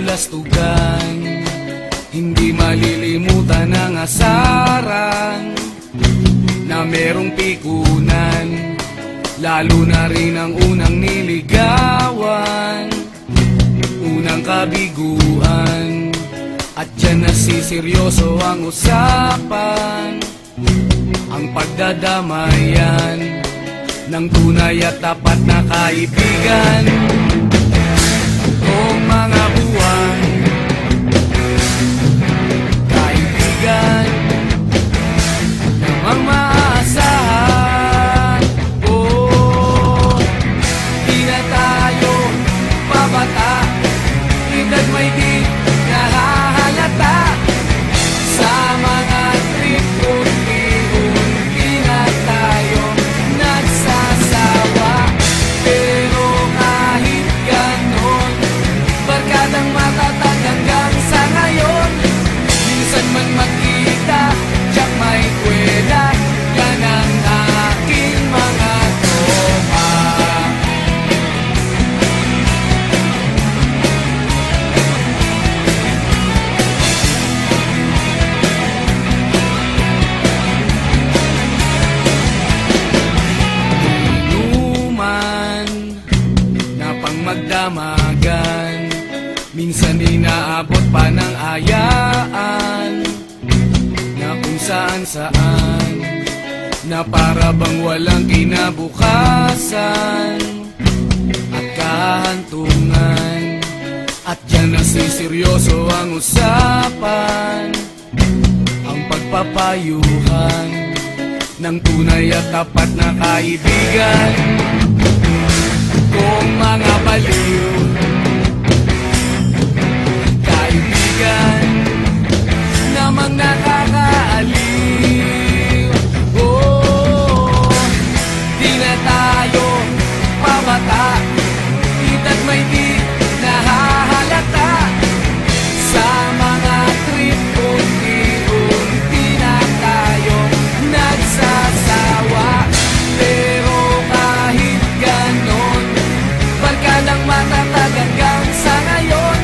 kabulastugan. Hindi malilimutan ang asaran na merong pikunan, lalo na rin ang unang niligawan, unang kabiguan. At dyan nasiseryoso ang usapan, ang pagdadamayan ng tunay at tapat na kaibigan. O mga buwan, kaibigan namang maaasahan. Di na tayo babata, edad may di nahahalata. Sa mga trip unti-unti na tayo nagsasawa. Pero kahit ganon, barkadang matatag hanggang sa ngayon. Minsan man magkita, tiyak may kwela, yan ang aking mga tropa. Inuman na pang magdamagan, minsan inaabot pa ng ayaan, na kung saan-saan, na para bang walang kinabukasan at kahantungan. At dyan nasiseryoso ang usapan, ang pagpapayuhan ng tunay at tapat na kaibigan. Kung mga baliw, kaibigan namang nakakaaliw. Di na tayo pabata, edad may di nahahalata. Sa mga trip unti-unti na tayo nagsasawa. Pero kahit ganon, barkadang matatag hanggang sa ngayon.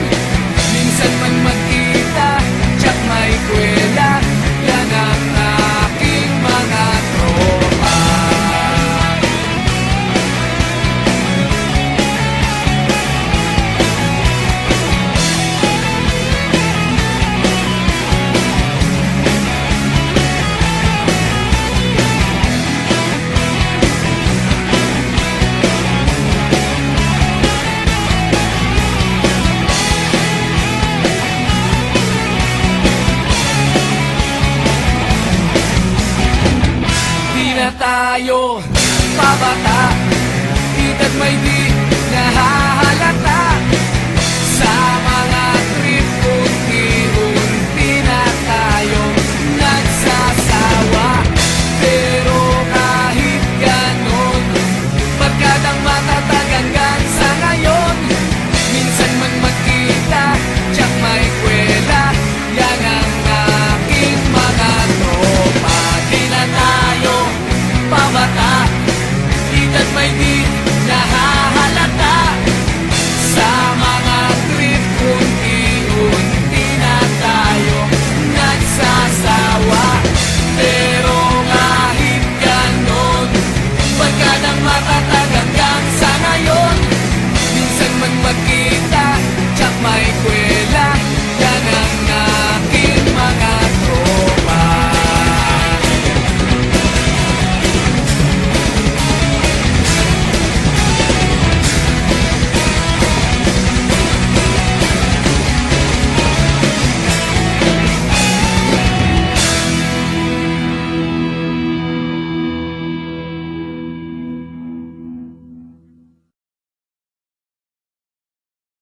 Minsan man magkita, tiyak may kwela, yan ang aking mga tropa. Di na tayo pabata, edad may di